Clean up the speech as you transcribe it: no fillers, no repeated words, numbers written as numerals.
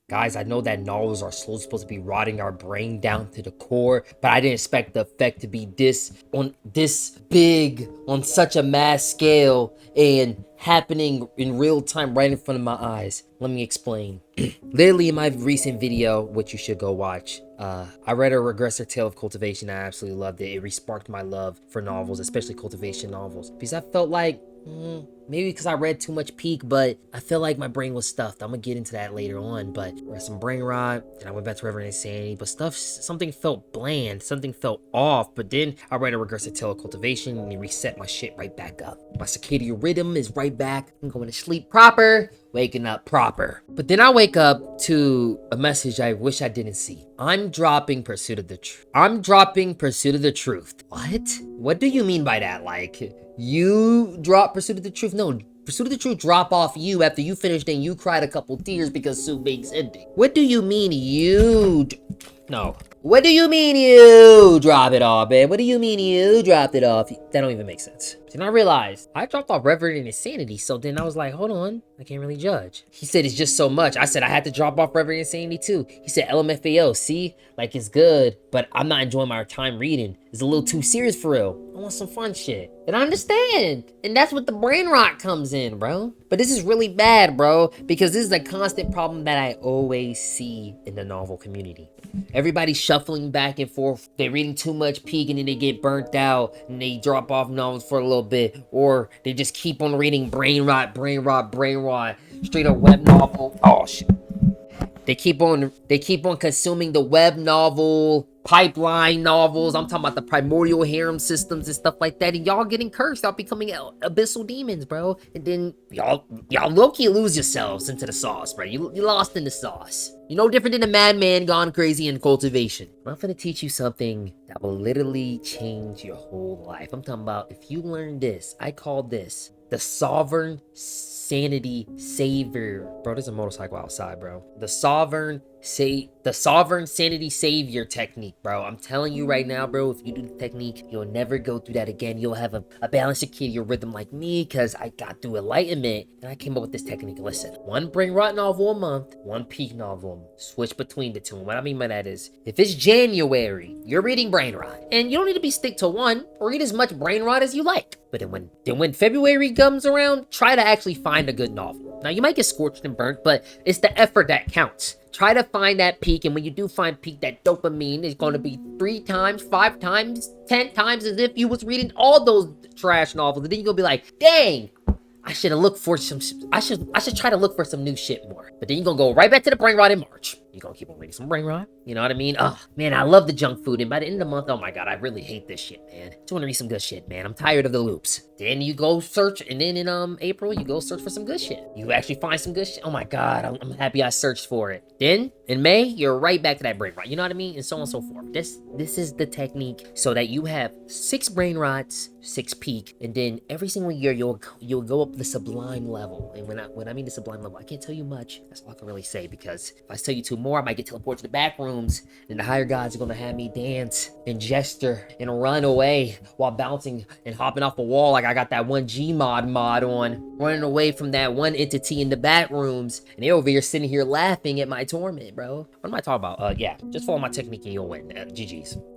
Guys, I know that novels are supposed to be rotting our brain down to the core, but I didn't expect the effect to be this big, on such a mass scale, and happening in real time right in front of my eyes. Let me explain. Literally in my recent video, which you should go watch, I read A Regressor Tale of Cultivation. I absolutely loved it. It re-sparked my love for novels, especially cultivation novels, because I felt like maybe because I read too much Peak, but I feel like my brain was stuffed. I'm gonna get into that later on, but I read some brain rot, and I went back to Reverend Insanity, but something felt bland, something felt off, but then I read A Regressive Tale of Cultivation, and it reset my shit right back up. My circadian rhythm is right back. I'm going to sleep proper, waking up proper. But then I wake up to a message I wish I didn't see. I'm dropping Pursuit of the Truth. I'm dropping Pursuit of the Truth. What? What do you mean by that? Like, you drop Pursuit of the Truth? No, Pursuit of the Truth drop off you after you finished and you cried a couple tears because Sue Bates ending. What do you mean you... No. What do you mean you drop it off, man? What do you mean you dropped it off? That don't even make sense. Then I realized I dropped off Reverend Insanity, so then I was like, hold on, I can't really judge. He said it's just so much. I said I had to drop off Reverend Insanity too. He said LMFAO, see? Like, it's good, but I'm not enjoying my time reading. It's a little too serious for real. I want some fun shit. And I understand. And that's what the brain rot comes in, bro. But this is really bad, bro, because this is a constant problem that I always see in the novel community. Everybody's shuffling back and forth. They're reading too much Peak and then they get burnt out and they drop off novels for a little bit, or they just keep on reading brain rot, straight up web novel. Oh shit. They keep on consuming the web novel, pipeline novels. I'm talking about the primordial harem systems and stuff like that. And y'all getting cursed. Y'all becoming abyssal demons, bro. And then y'all low-key lose yourselves into the sauce, bro. You lost in the sauce. You're no different than a madman gone crazy in cultivation. I'm gonna teach you something that will literally change your whole life. I'm talking about, if you learn this, I call this the sovereign sanity savior. Bro, there's a motorcycle outside, bro. The sovereign sanity savior technique, bro. I'm telling you right now, bro, if you do the technique, you'll never go through that again. You'll have a balanced circadian rhythm like me, because I got through enlightenment and I came up with this technique. Listen, one brain rot novel a month, one Peak novel a month. Switch between the two. And what I mean by that is, if it's January, you're reading brain rot, and you don't need to be stick to one, or read as much brain rot as you like. But then when February comes around, try to actually find a good novel. Now, you might get scorched and burnt, but it's the effort that counts. Try to find that Peak, and when you do find Peak, that dopamine is going to be 3 times, 5 times, 10 times as if you was reading all those trash novels. And then you're going to be like, dang, I should have looked for some, I should try to look for some new shit more. But then you're going to go right back to the brain rot in March. You're going to keep on reading some brain rot. You know what I mean? Oh, man, I love the junk food. And by the end of the month, oh my God, I really hate this shit, man. Just want to read some good shit, man. I'm tired of the loops. Then you go search, and then in April, you go search for some good shit. You actually find some good shit. Oh my God, I'm happy I searched for it. Then in May, you're right back to that brain rot. You know what I mean? And so on and so forth. This is the technique so that you have 6 brain rots, 6 Peak, and then every single year you'll go up the sublime level. And when I mean the sublime level, I can't tell you much. That's all I can really say, because if I tell you too more, I might get teleported to the back rooms, and the higher gods are gonna have me dance and gesture and run away while bouncing and hopping off a wall like I got that one Gmod mod on, running away from that one entity in the back rooms, and they're over here sitting here laughing at my torment, bro. What am I talking about? Yeah, just follow my technique and you'll win. GG's.